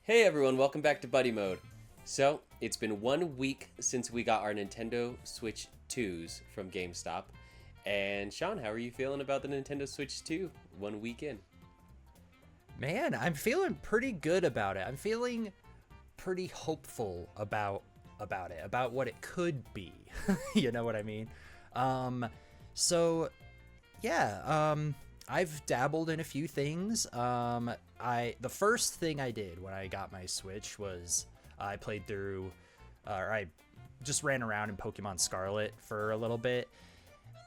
Hey everyone, welcome back to Buddy Mode. So, it's been 1 week since we got our Nintendo Switch 2s from GameStop. And Sean, how are you feeling about the Nintendo Switch 2 1 week in? Man, I'm feeling pretty good about it. I'm feeling pretty hopeful about what it could be. You know what I mean? Um, so yeah, I've dabbled in a few things. The first thing I did when I got my Switch was I played through, or I just ran around in Pokemon Scarlet for a little bit,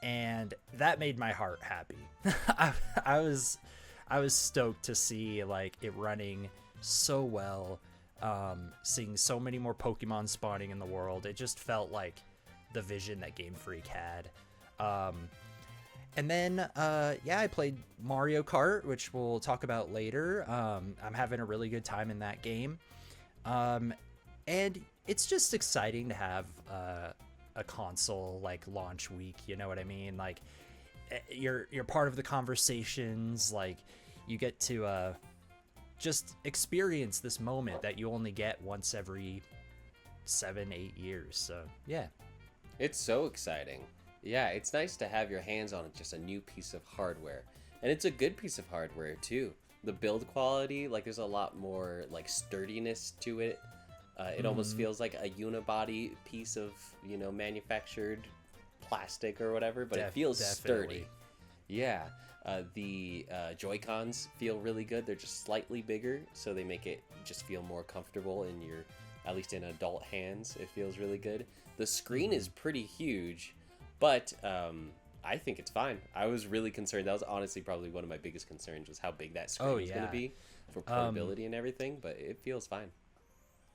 and that made my heart happy. I, I was I was stoked to see like it running so well, seeing so many more Pokemon spawning in the world. It just felt like the vision that Game Freak had. And then, I played Mario Kart, which we'll talk about later. I'm having a really good time in that game. And it's just exciting to have a console like launch week. You know what I mean? Like, you're part of the conversations. Like, you get to just experience this moment that you only get once every 7-8 years. So yeah. It's so exciting. Yeah, it's nice to have your hands on just a new piece of hardware. And it's a good piece of hardware too. The build quality, like there's a lot more like sturdiness to it. It almost feels like a unibody piece of, manufactured plastic or whatever, but it feels sturdy. Yeah, the Joy-Cons feel really good. They're just slightly bigger, so they make it just feel more comfortable in your, at least in adult hands. It feels really good. The screen is pretty huge, but I think it's fine. I was really concerned. That was honestly probably one of my biggest concerns was how big that screen was going to be for portability and everything, but it feels fine.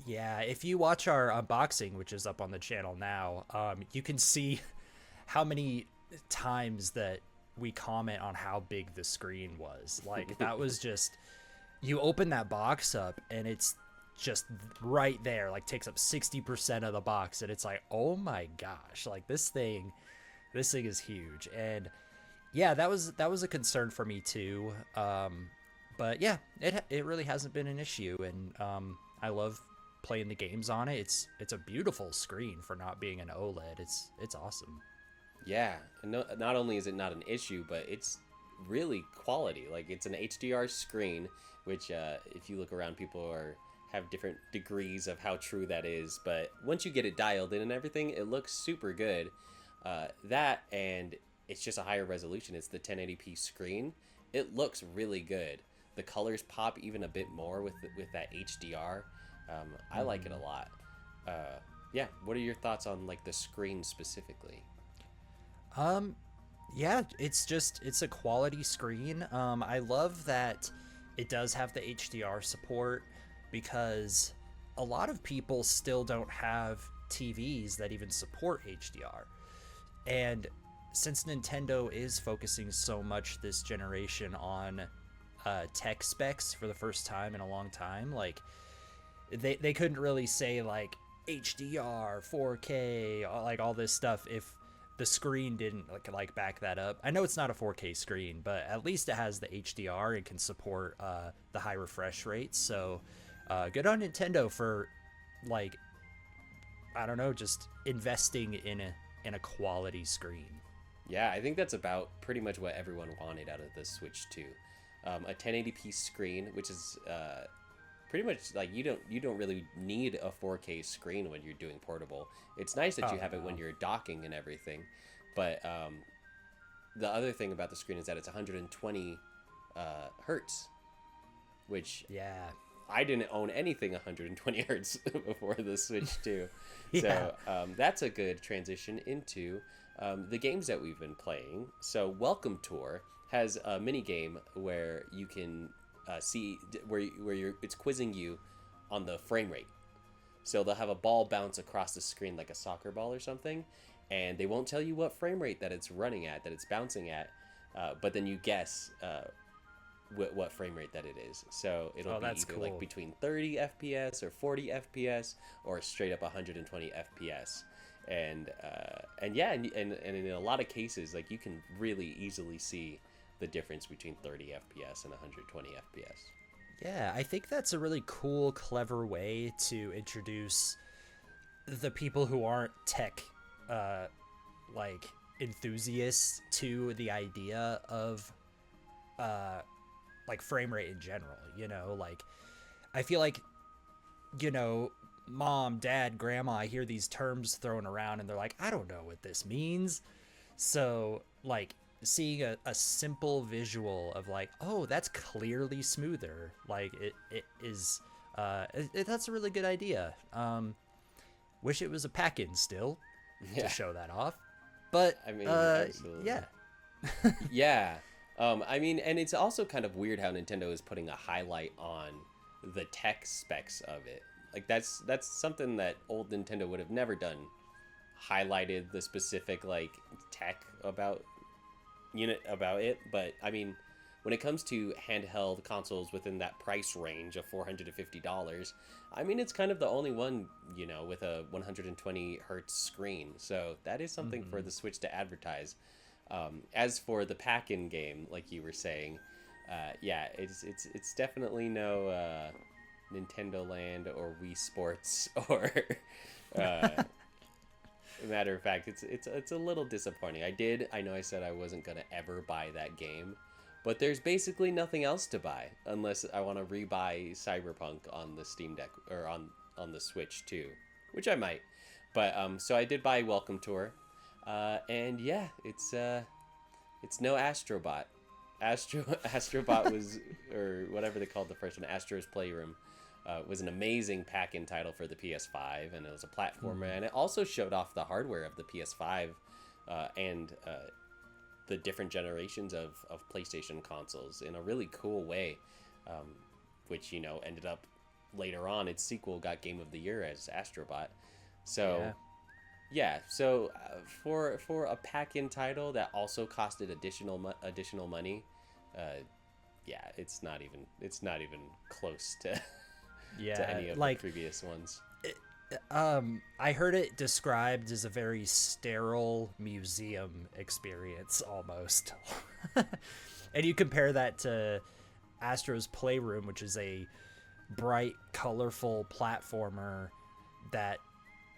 Yeah, if you watch our unboxing, which is up on the channel now, you can see how many times that we comment on how big the screen was. Like, that was just, you open that box up and it's just right there, like takes up 60% of the box, and it's like, oh my gosh, like this thing is huge. And yeah, that was a concern for me too. But yeah, it really hasn't been an issue, and I love playing the games on it. It's a beautiful screen for not being an OLED. It's awesome. Yeah, and not only is it not an issue, but it's really quality. Like it's an HDR screen, which if you look around, people have different degrees of how true that is. But once you get it dialed in and everything, it looks super good. That and it's just a higher resolution. It's the 1080p screen. It looks really good. The colors pop even a bit more with that HDR. I like it a lot. Yeah, what are your thoughts on like the screen specifically? Yeah, it's a quality screen. I love that it does have the HDR support, because a lot of people still don't have TVs that even support HDR. And since Nintendo is focusing so much this generation on tech specs for the first time in a long time, like they couldn't really say like HDR, 4K, like all this stuff if the screen didn't like back that up. I know it's not a 4K screen, but at least it has the HDR and can support the high refresh rates. So good on Nintendo for, like, I don't know, just investing in a quality screen. Yeah, I think that's about pretty much what everyone wanted out of the Switch 2. A 1080p screen, which is pretty much like you don't really need a 4K screen when you're doing portable. It's nice that you have it when you're docking and everything, but the other thing about the screen is that it's 120 hertz, which Yeah. I didn't own anything 120 hertz before the Switch 2. Yeah. So that's a good transition into the games that we've been playing. So Welcome Tour has a mini game where you can see where it's quizzing you on the frame rate. So they'll have a ball bounce across the screen like a soccer ball or something, and they won't tell you what frame rate that it's running at, that it's bouncing at, but then you guess what frame rate that it is. So it'll be either cool. like between 30 FPS or 40 FPS or straight up 120 FPS. And yeah, and in a lot of cases, like you can really easily see the difference between 30 FPS and 120 FPS. Yeah, I think that's a really cool, clever way to introduce the people who aren't tech, uh, like enthusiasts to the idea of, uh, like frame rate in general. Like I feel like, you know, mom, dad, grandma, I hear these terms thrown around and they're like, I don't know what this means. So, like, seeing a simple visual of, like, oh, that's clearly smoother. Like, it is, that's a really good idea. Wish it was a pack-in still to Yeah, show that off. But, I mean, absolutely. yeah. Yeah. I mean, and it's also kind of weird how Nintendo is putting a highlight on the tech specs of it. Like that's something that old Nintendo would have never done. Highlighted the specific like tech about it, but I mean, when it comes to handheld consoles within that price range of $450, I mean, it's kind of the only one, with a 120 hertz screen. So that is something for the Switch to advertise. As for the pack-in game, like you were saying, yeah, it's definitely no Nintendo Land or Wii Sports or. Matter of fact, it's a little disappointing. I know I said I wasn't gonna ever buy that game, but there's basically nothing else to buy unless I want to rebuy Cyberpunk on the Steam Deck or on the Switch too, which I might. But so I did buy Welcome Tour, and yeah, it's no Astrobot. Astrobot was, or whatever they called the first one, Astro's Playroom, was an amazing pack-in title for the PS5, and it was a platformer, and it also showed off the hardware of the PS5 and the different generations of PlayStation consoles in a really cool way, which ended up later on. Its sequel got Game of the Year as Astrobot. So. Yeah, so for a pack-in title that also costed additional money, yeah, it's not even close to to any of the previous ones. I heard it described as a very sterile museum experience almost. And you compare that to Astro's Playroom, which is a bright, colorful platformer that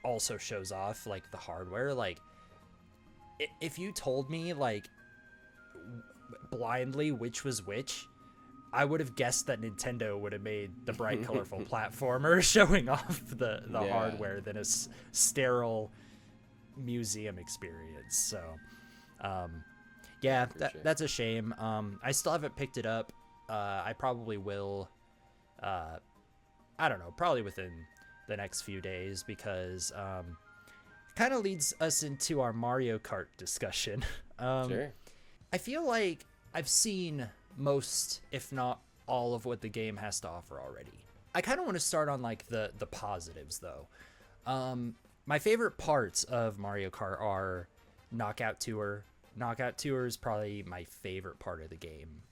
also shows off like the hardware. Like, if you told me like blindly which was which, I would have guessed that Nintendo would have made the bright, colorful platformer showing off the hardware than a sterile museum experience. So, yeah, that's a shame. I still haven't picked it up. I probably will. I don't know, probably within the next few days, because kind of leads us into our Mario Kart discussion. Sure. I feel like I've seen most, if not all, of what the game has to offer already. I kind of want to start on like the positives though. My favorite parts of Mario Kart are Knockout Tour. Knockout Tour is probably my favorite part of the game.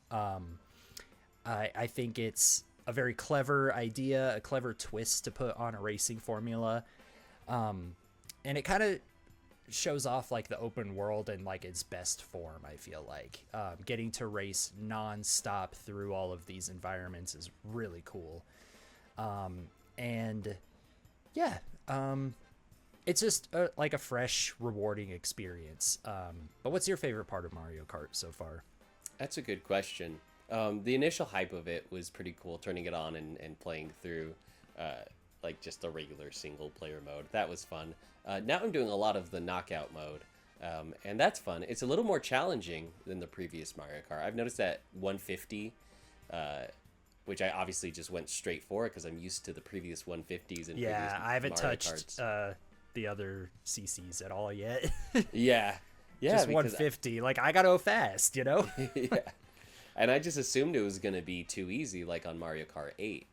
I think it's a very clever idea, a clever twist to put on a racing formula. And it kind of shows off like the open world in like its best form. I feel like getting to race non-stop through all of these environments is really cool. And yeah, it's just like a fresh, rewarding experience. But what's your favorite part of Mario Kart so far? That's a good question. The initial hype of it was pretty cool, turning it on and playing through like just the regular single player mode. That was fun. Now I'm doing a lot of the knockout mode, and that's fun. It's a little more challenging than the previous Mario Kart. I've noticed that 150, which I obviously just went straight for because I'm used to the previous 150s and previous I haven't Mario touched Karts. the other CCs at all yet. Yeah, Just 150. Like, I gotta go fast, you know? Yeah. And I just assumed it was going to be too easy, like on Mario Kart 8.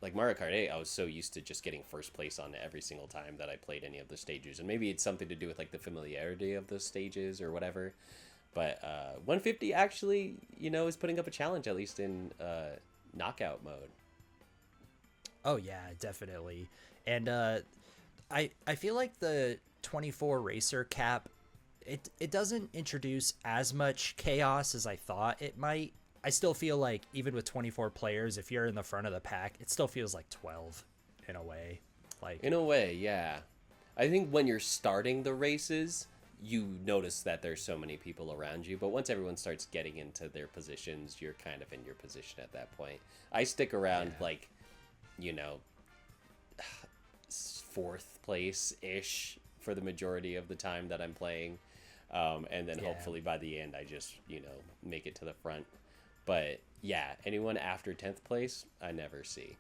Like Mario Kart 8, I was so used to just getting first place on every single time that I played any of the stages. And maybe it's something to do with like the familiarity of the stages or whatever. But 150 actually, is putting up a challenge, at least in knockout mode. Oh, yeah, definitely. And I feel like the 24 racer cap, it doesn't introduce as much chaos as I thought it might. I still feel like even with 24 players, if you're in the front of the pack, it still feels like 12 in a way. Like, In a way, yeah. I think when you're starting the races, you notice that there's so many people around you, but once everyone starts getting into their positions, you're kind of in your position at that point. I stick around yeah. like, you know, fourth place ish for the majority of the time that I'm playing. And then Yeah. hopefully by the end, I just, make it to the front. But yeah, anyone after 10th place, I never see.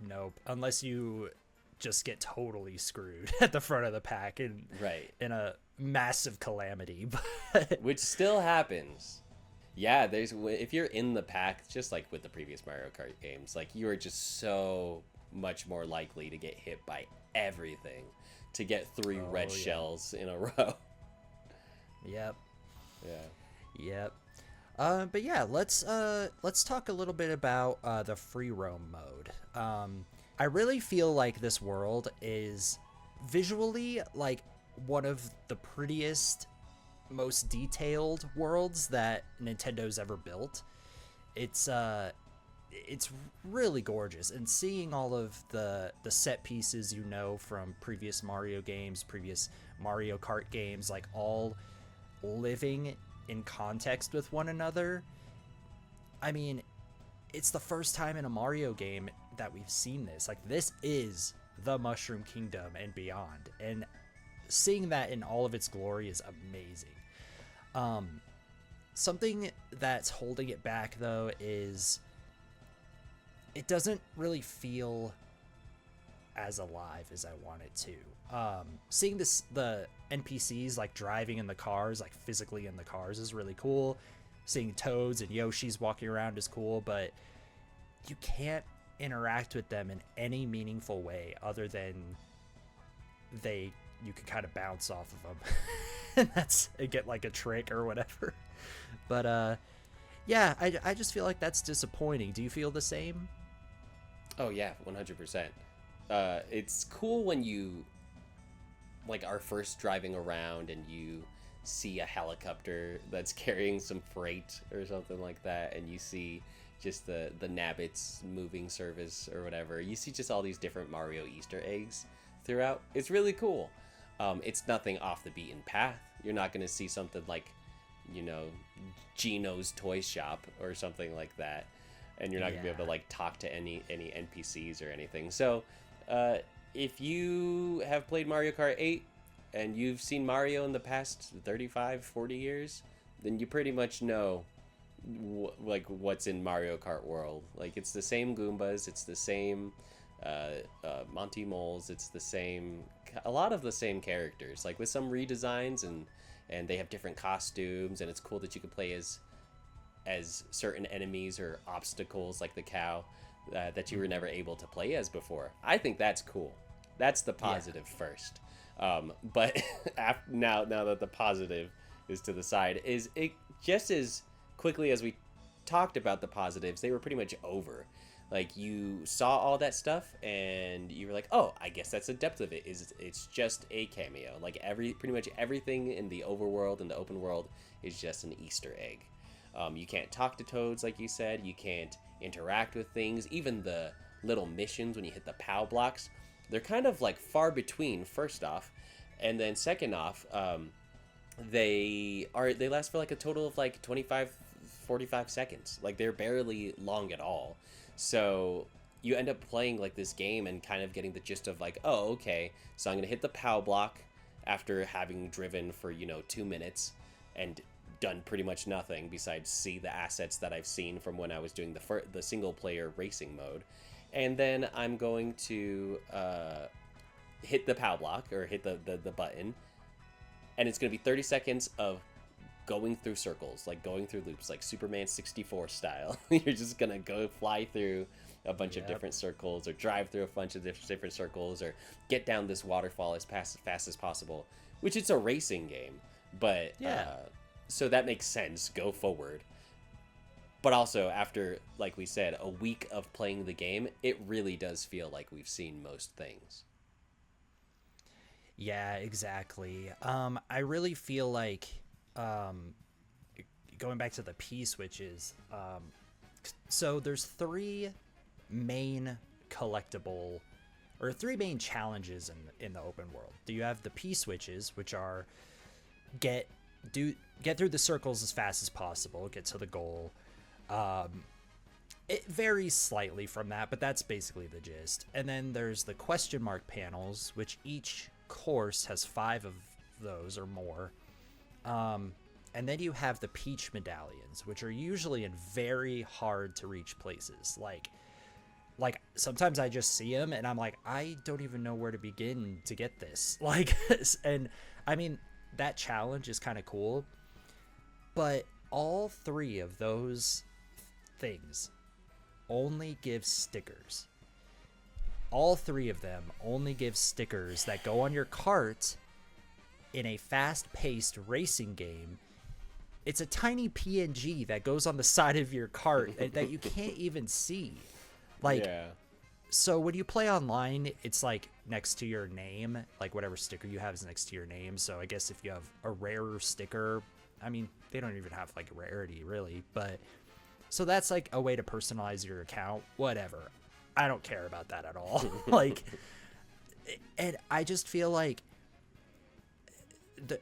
Nope. Unless you just get totally screwed at the front of the pack Right. in a massive calamity. But Which still happens. Yeah, if you're in the pack, just like with the previous Mario Kart games, like you are just so much more likely to get hit by everything, to get three red yeah. shells in a row. Yep. Yeah. Yep. But yeah, let's talk a little bit about the free roam mode. I really feel like this world is visually like one of the prettiest, most detailed worlds that Nintendo's ever built. It's really gorgeous, and seeing all of the set pieces from previous Mario games, previous Mario Kart games, like all living in context with one another. I mean, it's the first time in a Mario game that we've seen this. Like, this is the Mushroom Kingdom and beyond, and seeing that in all of its glory is amazing. Something that's holding it back, though, is it doesn't really feel as alive as I want it to. Seeing the NPCs like driving in the cars, like physically in the cars, is really cool. Seeing Toads and Yoshis walking around is cool, but you can't interact with them in any meaningful way other than you can kind of bounce off of them and that's get like a trick or whatever. But yeah, I just feel like that's disappointing. Do you feel the same? Oh yeah, 100%. It's cool when you like are first driving around and you see a helicopter that's carrying some freight or something like that, and you see just the Nabbits moving service or whatever. You see just all these different Mario Easter eggs throughout. It's really cool. It's nothing off the beaten path. You're not going to see something like, Gino's Toy Shop or something like that, and you're not going to be able to like talk to any NPCs or anything. So if you have played Mario Kart 8 and you've seen Mario in the past 35, 40 years, then you pretty much know what's in Mario Kart World. Like, it's the same Goombas, it's the same Monty Moles, it's the same, a lot of the same characters, like with some redesigns, and they have different costumes, and it's cool that you can play as certain enemies or obstacles like the cow that you were never able to play as before. I think that's cool. That's the positive first. But now that the positive is to the side, is it just as quickly as we talked about the positives, they were pretty much over. Like, you saw all that stuff and you were like, oh, I guess that's the depth of it. It's just a cameo. Like, pretty much everything in the overworld and the open world is just an Easter egg. You can't talk to Toads, like you said. You can't interact with things. Even the little missions when you hit the POW blocks, they're kind of like far between, first off, and then second off, they last for like a total of like 25, 45 seconds. Like, they're barely long at all. So you end up playing like this game and kind of getting the gist of like, oh, okay, so I'm gonna hit the POW block after having driven for 2 minutes and done pretty much nothing besides see the assets that I've seen from when I was doing the single player racing mode, and then I'm going to hit the POW block or hit the button, and it's gonna be 30 seconds of going through circles, like going through loops, like Superman 64 style. You're just gonna go fly through a bunch of different circles, or drive through a bunch of different circles, or get down this waterfall as fast as possible, which it's a racing game, but so that makes sense, go forward. But also, after, like we said, a week of playing the game, it really does feel like we've seen most things. Yeah, exactly. I really feel like going back to the P switches, so there's three main collectible or three main challenges in the open world. You have the P switches, which are get through the circles as fast as possible, get to the goal. It varies slightly from that, but that's basically the gist. And then there's the question mark panels, which each course has 5 of those or more. And then you have the Peach medallions, which are usually in very hard to reach places. Like sometimes I just see them and I'm like, I don't even know where to begin to get this. Like, and I mean, that challenge is kind of cool, but all 3 of those things only give stickers. All 3 of them only give stickers that go on your cart in a fast-paced racing game. It's a tiny PNG that goes on the side of your cart that you can't even see. Like, yeah. So when you play online, it's like next to your name, like whatever sticker you have is next to your name. So I guess if you have a rarer sticker, I mean, they don't even have like rarity really, but so that's like a way to personalize your account, whatever. I don't care about that at all. Like, and I just feel like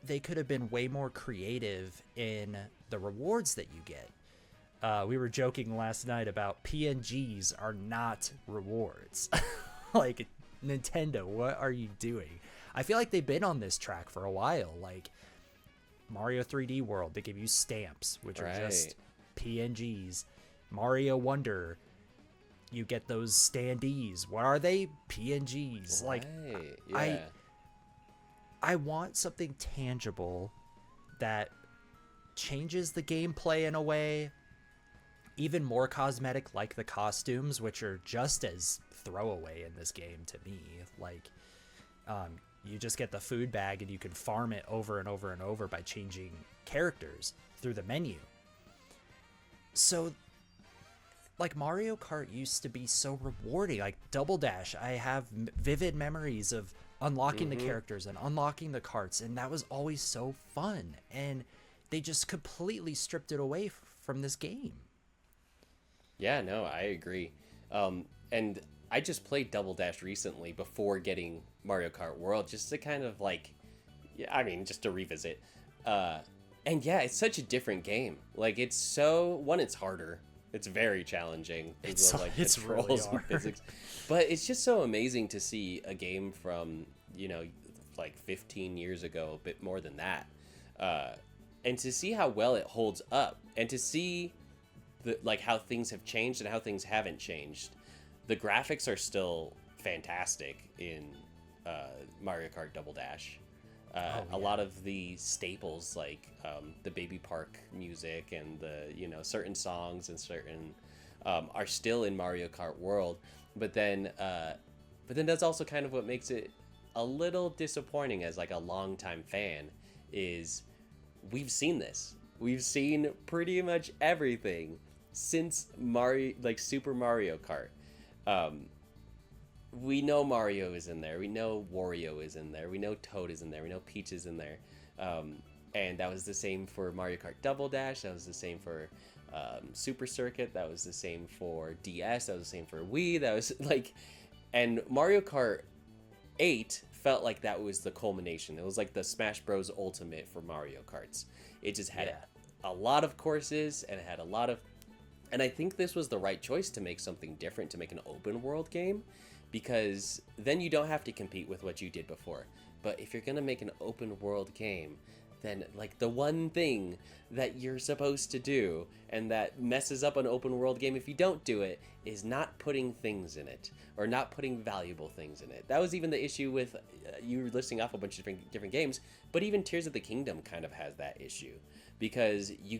they could have been way more creative in the rewards that you get. We were joking last night about PNGs are not rewards. Like, Nintendo, what are you doing? I feel like they've been on this track for a while. Like, Mario 3D World, they give you stamps, which are just PNGs. Mario Wonder, you get those standees. What are they? PNGs. Like, yeah. I want something tangible that changes the gameplay in a way, even more cosmetic, like the costumes, which are just as throwaway in this game to me. Like, you just get the food bag and you can farm it over and over and over by changing characters through the menu. So, like, Mario Kart used to be so rewarding. Like, Double Dash, I have vivid memories of unlocking the characters and unlocking the carts, and that was always so fun. And they just completely stripped it away from this game. Yeah, no, I agree. And I just played Double Dash recently before getting Mario Kart World, just to kind of like, yeah, I mean, just to revisit. And yeah, it's such a different game. Like, it's so, it's harder. It's very challenging. It's really hard. Physics. But it's just so amazing to see a game from, like 15 years ago, a bit more than that. And to see how well it holds up, and to see how things have changed and how things haven't changed. The graphics are still fantastic in Mario Kart Double Dash. A lot of the staples, like the Baby Park music and the certain songs and certain are still in Mario Kart World. But then that's also kind of what makes it a little disappointing as like a longtime fan. Is we've seen this. We've seen pretty much everything since Super Mario Kart. We know Mario is in there. We know Wario is in there. We know Toad is in there. We know Peach is in there. And that was the same for Mario Kart Double Dash. That was the same for Super Circuit. That was the same for DS. That was the same for Wii. That was like... And Mario Kart 8 felt like that was the culmination. It was like the Smash Bros. Ultimate for Mario Karts. It just had a lot of courses, and it had a lot of... And I think this was the right choice to make something different, to make an open world game, because then you don't have to compete with what you did before. But if you're going to make an open world game, then like the one thing that you're supposed to do and that messes up an open world game if you don't do it is not putting things in it, or not putting valuable things in it. That was even the issue with you were listing off a bunch of different games, but even Tears of the Kingdom kind of has that issue. Because you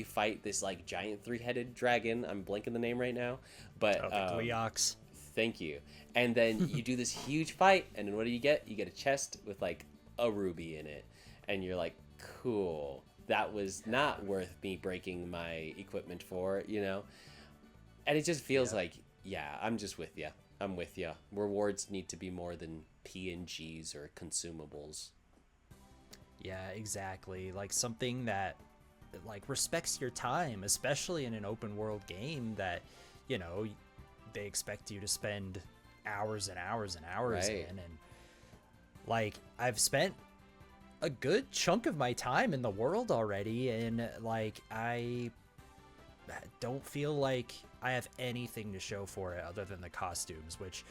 fight this like giant 3-headed dragon. I'm blanking the name right now, but the Gleox. Thank you. And then you do this huge fight, and then what do you get? You get a chest with like a ruby in it, and you're like, cool. That was not worth me breaking my equipment for, And it just feels like, I'm just with you. I'm with you. Rewards need to be more than PNGs or consumables. Yeah, exactly. Like something that like respects your time, especially in an open world game that, you know, they expect you to spend hours and hours and hours Right. in. And like, I've spent a good chunk of my time in the world already, and like, I don't feel like I have anything to show for it other than the costumes, which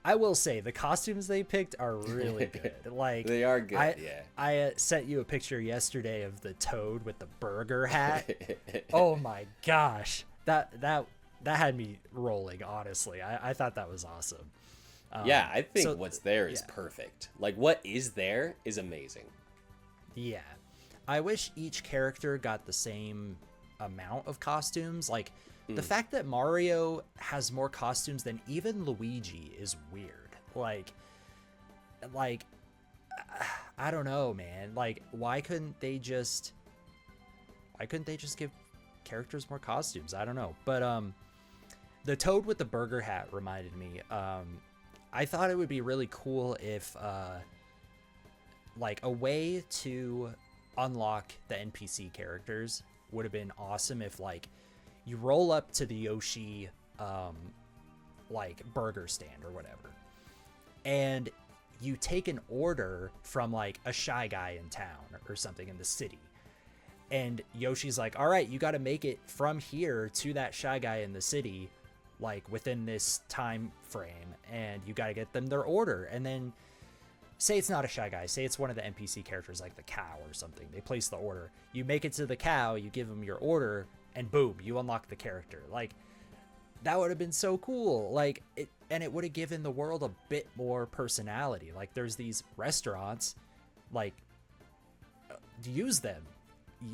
I will say the costumes they picked are really good. Like, They are good, yeah. I sent you a picture yesterday of the Toad with the burger hat. Oh my gosh, that had me rolling. Honestly, I thought that was awesome. Yeah, I think so- what's there is yeah. perfect. Like, what is there is amazing. Yeah, I wish each character got the same amount of costumes. Like, the fact that Mario has more costumes than even Luigi is weird. Like I don't know, man. Like, why couldn't they just give characters more costumes? I don't know. But the Toad with the burger hat reminded me. I thought it would be really cool if like a way to unlock the NPC characters would have been awesome if like you roll up to the Yoshi like burger stand or whatever, and you take an order from like a Shy Guy in town or something in the city, and Yoshi's like, all right, you got to make it from here to that Shy Guy in the city like within this time frame, and you got to get them their order. And then say it's not a Shy Guy, say it's one of the NPC characters like the cow or something, they place the order, you make it to the cow, you give them your order, and boom, you unlock the character. Like, that would have been so cool. Like, it would have given the world a bit more personality. Like, there's these restaurants, like, use them.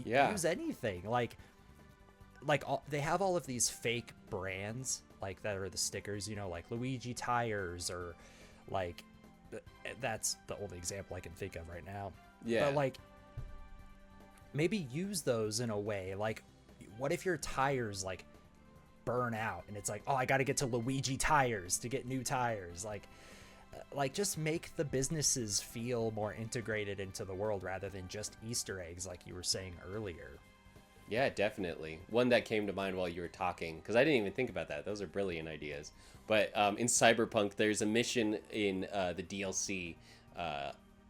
Yeah. Use anything. Like they have all of these fake brands, like, that are the stickers, you know, like Luigi tires, or like, that's the only example I can think of right now. Yeah. But like, maybe use those in a way. Like, what if your tires like burn out and it's like, oh, I got to get to Luigi tires to get new tires? Like just make the businesses feel more integrated into the world rather than just Easter eggs, like you were saying earlier. Yeah, definitely. One that came to mind while you were talking, because I didn't even think about that. Those are brilliant ideas. But in Cyberpunk, there's a mission in the DLC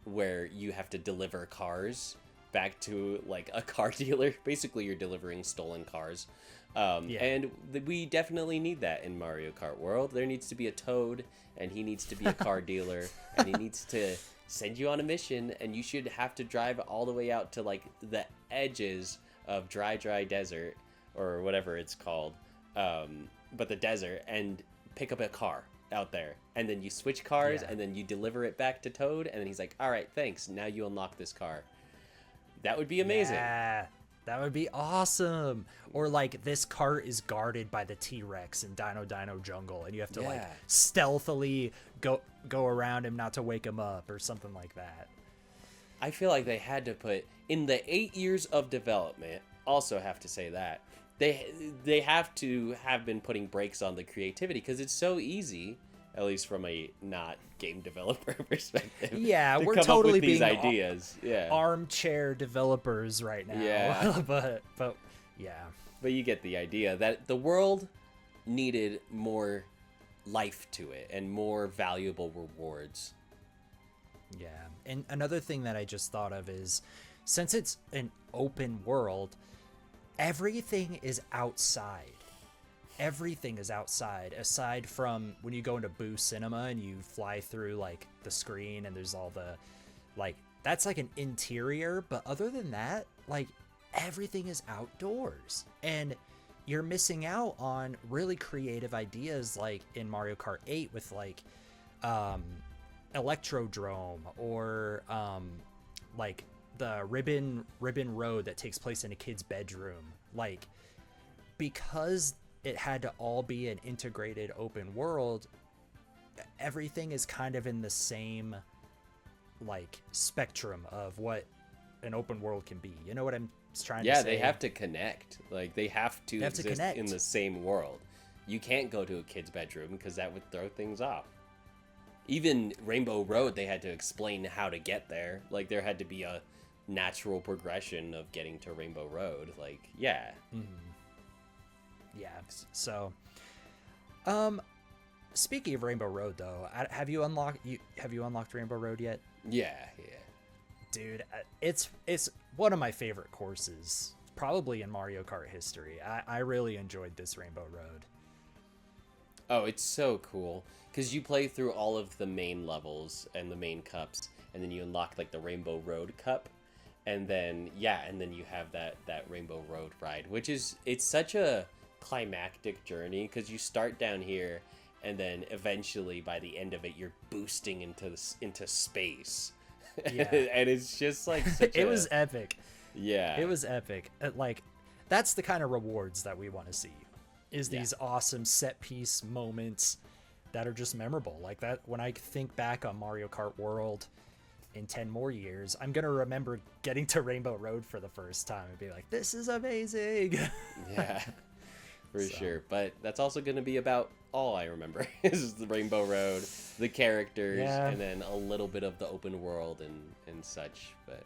where you have to deliver cars back to like a car dealer. Basically, you're delivering stolen cars. And we definitely need that in Mario Kart World. There needs to be a Toad, and he needs to be a car dealer, and he needs to send you on a mission, and you should have to drive all the way out to like the edges of dry desert, or whatever it's called, but the desert, and pick up a car out there, and then you switch cars, and then you deliver it back to Toad, and then he's like, all right, thanks, now you unlock this car. That would be amazing. Yeah, that would be awesome. Or like, this cart is guarded by the T-Rex in Dino Jungle, and you have to like stealthily go around him not to wake him up, or something like that. I feel like they had to put in the 8 years of development. Also, have to say that they have to have been putting brakes on the creativity, because it's so easy, at least from a not game developer perspective. Yeah, to we're come totally up with these being ideas. armchair developers right now. Yeah. but yeah. But you get the idea that the world needed more life to it and more valuable rewards. Yeah. And another thing that I just thought of is, since it's an open world, everything is outside. Everything is outside, aside from when you go into Boo Cinema and you fly through like the screen and there's all the like, that's like an interior, but other than that, like, everything is outdoors, and you're missing out on really creative ideas, like in Mario Kart 8 with like Electrodrome, or like the ribbon road that takes place in a kid's bedroom. Like, because it had to all be an integrated open world, everything is kind of in the same like spectrum of what an open world can be. You know what I'm trying to say? Yeah, they have to connect. Like, they have to exist in the same world. You can't go to a kid's bedroom, because that would throw things off. Even Rainbow Road, they had to explain how to get there. Like, there had to be a natural progression of getting to Rainbow Road. Like, yeah. Yeah. So, speaking of Rainbow Road, though, have you unlocked Rainbow Road yet? Yeah. Dude, it's one of my favorite courses, probably in Mario Kart history. I really enjoyed this Rainbow Road. Oh, it's so cool because you play through all of the main levels and the main cups, and then you unlock like the Rainbow Road Cup, and then you have that Rainbow Road ride, which it's such a climactic journey because you start down here, and then eventually by the end of it you're boosting into space. Yeah. And it's just like it was epic. Yeah, it was epic. Like, that's the kind of rewards that we want to see, is these awesome set piece moments that are just memorable. Like that, when I think back on Mario Kart World in 10 more years, I'm gonna remember getting to Rainbow Road for the first time and be like, this is amazing. Yeah, for sure. But that's also gonna be about all I remember is the Rainbow Road, the characters, and then a little bit of the open world and such. But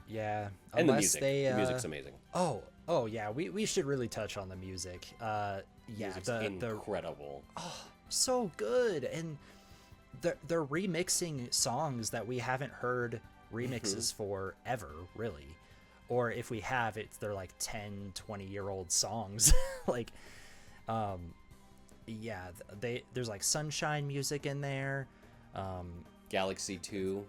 yeah, and the music. The music's amazing. Oh yeah, we should really touch on the music. Music's incredible. So good. And they're remixing songs that we haven't heard remixes for ever, really. Or if we have, they're like 10, 20-year-old songs. Like, yeah, there's like Sunshine music in there. Galaxy 2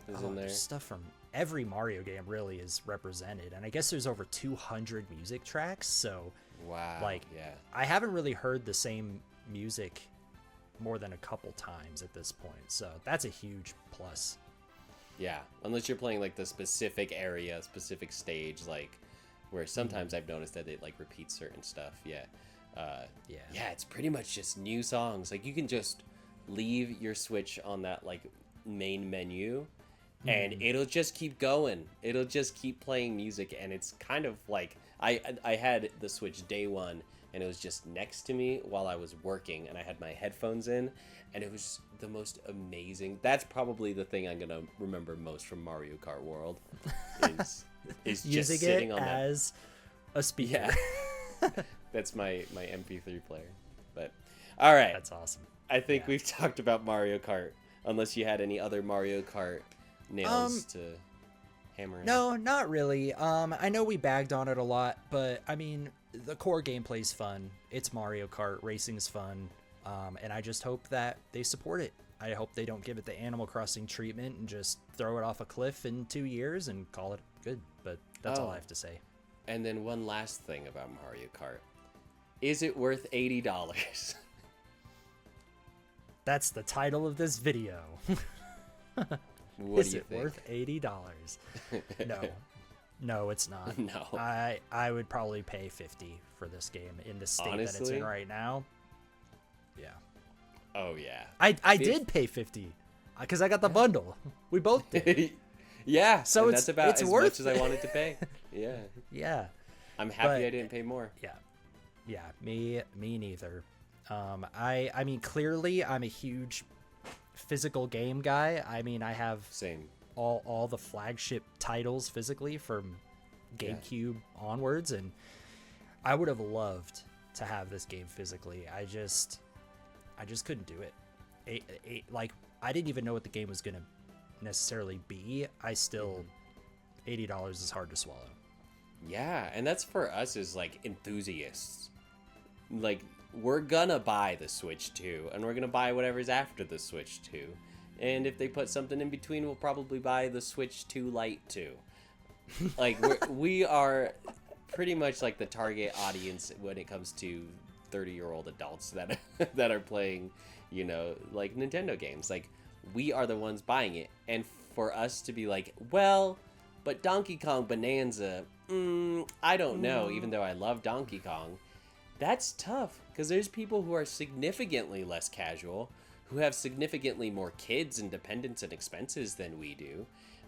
is in there. Stuff from every Mario game really is represented, and I guess there's over 200 music tracks. So wow, like, yeah, I haven't really heard the same music more than a couple times at this point, so that's a huge plus. Yeah, unless you're playing like the specific area, specific stage, like where sometimes I've noticed that it like repeats certain stuff. Yeah, it's pretty much just new songs. Like, you can just leave your Switch on that like main menu, and it'll just keep going. It'll just keep playing music, and it's kind of like I had the Switch day one, and it was just next to me while I was working, and I had my headphones in, and it was the most amazing. That's probably the thing I'm gonna remember most from Mario Kart World, is using just sitting it on as a speaker. Yeah. That's my MP3 player. But all right, that's awesome. I think we've talked about Mario Kart. Unless you had any other Mario Kart nails to hammer in. No, not really. I know we bagged on it a lot, but I mean, the core gameplay's fun. It's Mario Kart. Racing's fun. And I just hope that they support it. I hope they don't give it the Animal Crossing treatment and just throw it off a cliff in 2 years and call it good. But that's all I have to say. And then one last thing about Mario Kart. Is it worth $80? That's the title of this video. What Is do you it think? worth $80? No, it's not. No. I would probably pay $50 for this game in the state that it's in right now. Yeah. Oh yeah. I did pay $50 because I got the bundle. We both did. Yeah. So that's about it's as worth much as I wanted to pay. Yeah. Yeah. I'm happy I didn't pay more. Yeah. Yeah. Me neither. I mean, clearly I'm a huge physical game guy. I mean, I have all the flagship titles physically from GameCube onwards, and I would have loved to have this game physically. I just couldn't do it. Like, I didn't even know what the game was gonna necessarily be. I still $80 is hard to swallow. Yeah, and that's for us as like enthusiasts. Like, we're gonna buy the Switch 2, and we're gonna buy whatever's after the Switch 2. And if they put something in between, we'll probably buy the Switch 2 Lite too. Like, we are pretty much like the target audience when it comes to 30-year-old adults that are playing, you know, like Nintendo games. Like, we are the ones buying it, and for us to be like, well, but Donkey Kong Bonanza, I don't know. Even though I love Donkey Kong, that's tough because there's people who are significantly less casual, who have significantly more kids and dependents and expenses than we do,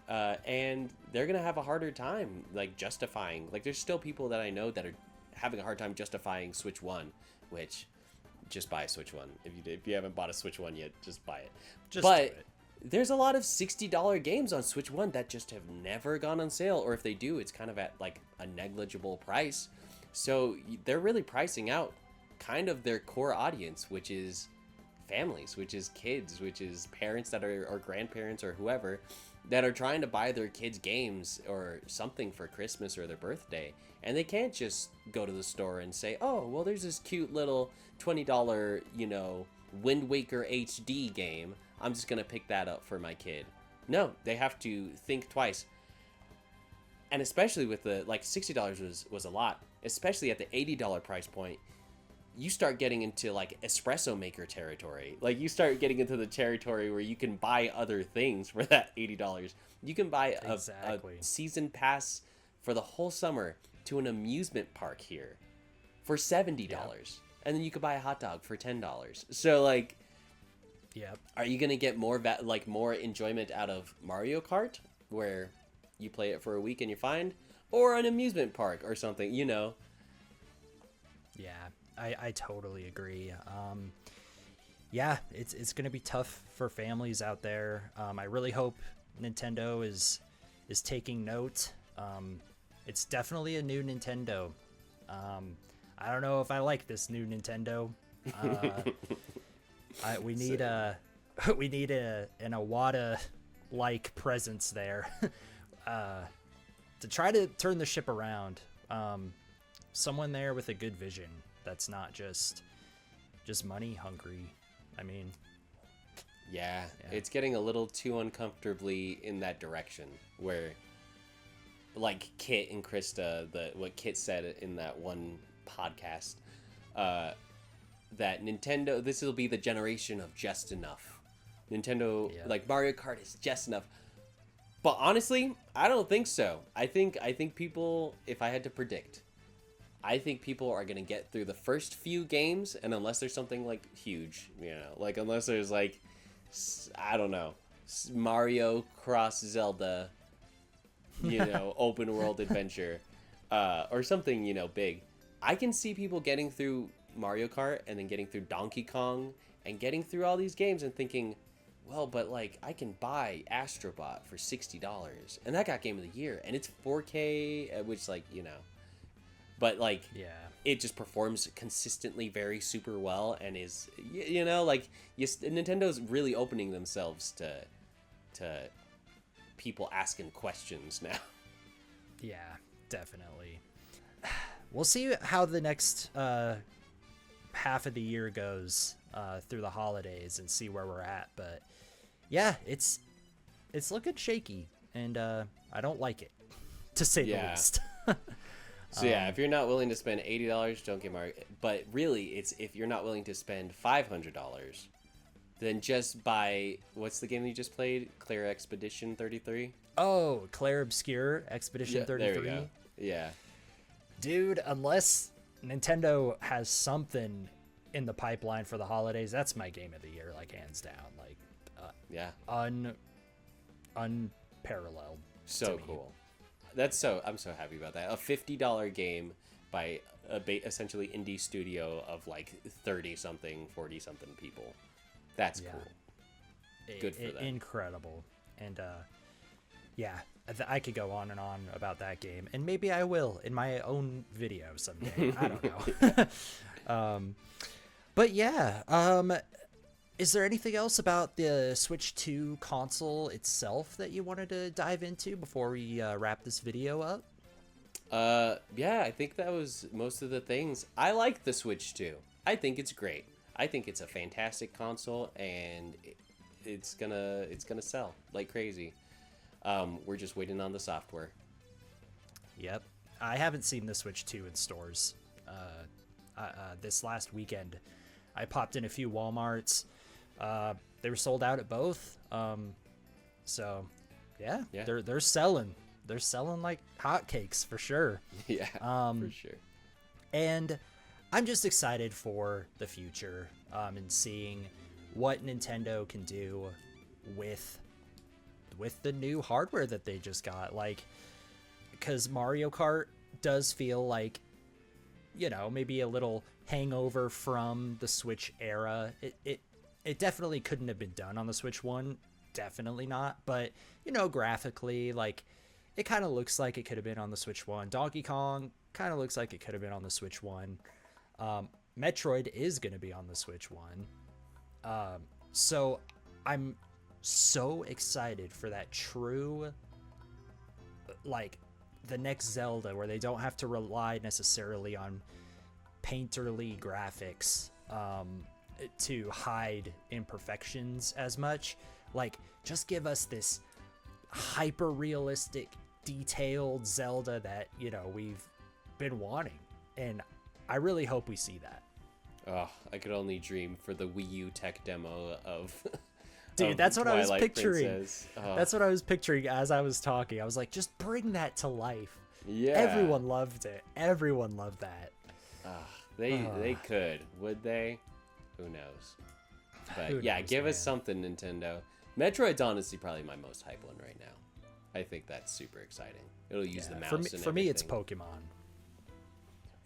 and they're gonna have a harder time like justifying. Like, there's still people that I know that are having a hard time justifying Switch 1, which just buy a Switch 1. If you haven't bought a Switch 1 yet, just buy it. there's a lot of $60 games on Switch 1 that just have never gone on sale, or if they do, it's kind of at like a negligible price. So they're really pricing out kind of their core audience, which is families, which is kids, which is parents that are, or grandparents or whoever, that are trying to buy their kids games or something for Christmas or their birthday. And they can't just go to the store and say, oh, well, there's this cute little $20, Wind Waker HD game. I'm just going to pick that up for my kid. No, they have to think twice. And especially with the, like, $60 was a lot, especially at the $80 price point. You start getting into like espresso maker territory. Like you start getting into the territory where you can buy other things for that $80. You can buy a season pass for the whole summer to an amusement park here for $70. Yep. And then you could buy a hot dog for $10. So like, yep. Are you gonna get more more enjoyment out of Mario Kart, where you play it for a week and you're fine, or an amusement park or something? Yeah. I totally agree. Yeah, it's going to be tough for families out there. I really hope Nintendo is taking note. It's definitely a new Nintendo. I don't know if I like this new Nintendo. We need an Iwata like presence there to try to turn the ship around. Someone there with a good vision. That's not just money hungry. I mean, yeah, it's getting a little too uncomfortably in that direction where, like Kit and Krista, what Kit said in that one podcast, that Nintendo, this will be the generation of just enough. Nintendo, like Mario Kart is just enough. But honestly, I don't think so. I think people, if I had to predict, I think people are going to get through the first few games, and unless there's something, like, huge, like, unless there's, like, I don't know, Mario Cross Zelda, open world adventure, or something, big, I can see people getting through Mario Kart, and then getting through Donkey Kong, and getting through all these games, and thinking, well, but, like, I can buy Astrobot for $60, and that got Game of the Year, and it's 4K, which, like, but like, it just performs consistently very super well, and is, Nintendo's really opening themselves to people asking questions now. Yeah, definitely. We'll see how the next half of the year goes through the holidays and see where we're at. But yeah, it's looking shaky, and I don't like it, to say the least. So yeah, if you're not willing to spend $80, don't get Mario. But really, it's if you're not willing to spend $500, then just buy, what's the game that you just played? Claire Expedition 33? Oh, Claire Obscure Expedition 33. There we go. Yeah. Dude, unless Nintendo has something in the pipeline for the holidays, that's my game of the year, like, hands down. Like, unparalleled. So cool. I'm so happy about that. A $50 game by essentially indie studio of like 30-something, 40-something people. That's cool. Good for them. Incredible. And I could go on and on about that game, and maybe I will in my own video someday. I don't know. But yeah, is there anything else about the Switch 2 console itself that you wanted to dive into before we wrap this video up? Yeah, I think that was most of the things. I like the Switch 2. I think it's great. I think it's a fantastic console, and it's gonna sell like crazy. We're just waiting on the software. Yep. I haven't seen the Switch 2 in stores. This last weekend, I popped in a few Walmarts. They were sold out at both. So yeah. They're selling. They're selling like hotcakes for sure. Yeah, for sure. And I'm just excited for the future, and seeing what Nintendo can do with the new hardware that they just got. Like, because Mario Kart does feel like, maybe a little hangover from the Switch era. It definitely couldn't have been done on the Switch 1 definitely not. But, you know, graphically, like, it kind of looks like it could have been on the Switch 1. Donkey Kong kind of looks like it could have been on the Switch 1. Metroid is going to be on the Switch 1. So I'm so excited for that true, like, the next Zelda where they don't have to rely necessarily on painterly graphics to hide imperfections as much. Like, just give us this hyper realistic, detailed Zelda that, you know, we've been wanting, and I really hope we see that. Oh, I could only dream for the Wii U tech demo of dude, that's what Twilight I was picturing. Oh. That's what I was picturing as I was talking. I was like, just bring that to life. Yeah, Everyone loved it. Everyone loved that. They could, would they? Who knows? But Who yeah, knows, give us man. something, Nintendo. Metroid's honestly probably my most hype one right now. I think that's super exciting. It'll use the mouse. For me, it's Pokemon.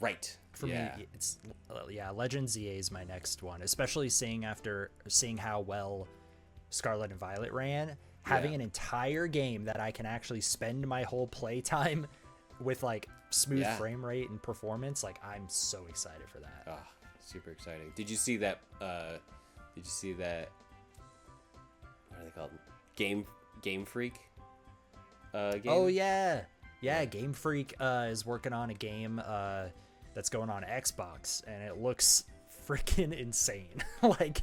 Right. For me, it's Legend ZA is my next one, especially seeing how well Scarlet and Violet ran, having an entire game that I can actually spend my whole playtime with, like, smooth frame rate and performance. Like, I'm so excited for that. Oh, super exciting. Did you see that? What are they called? Game Freak. Game? Oh yeah. Game Freak is working on a game that's going on Xbox, and it looks freaking insane. like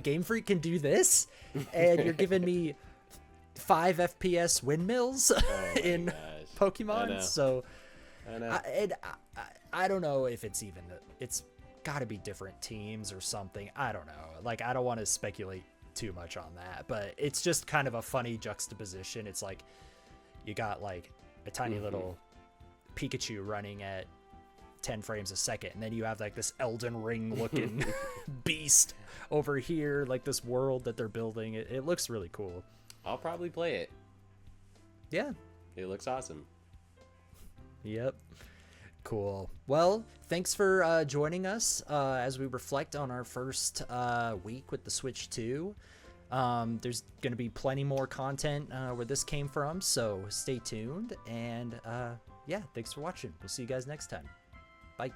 Game Freak can do this, and you're giving me 5 FPS windmills in gosh. Pokemon. So I know. I don't know if it's got to be different teams or something. I don't know. Like, I don't want to speculate too much on that, but it's just kind of a funny juxtaposition. It's like you got like a tiny little Pikachu running at 10 frames a second, and then you have like this Elden Ring looking beast over here, like this world that they're building. It looks really cool. I'll probably play it. Yeah, It looks awesome. Yep. Cool. Well, thanks for joining us as we reflect on our first week with the Switch 2. There's going to be plenty more content where this came from, so stay tuned. And yeah, thanks for watching. We'll see you guys next time. Bye.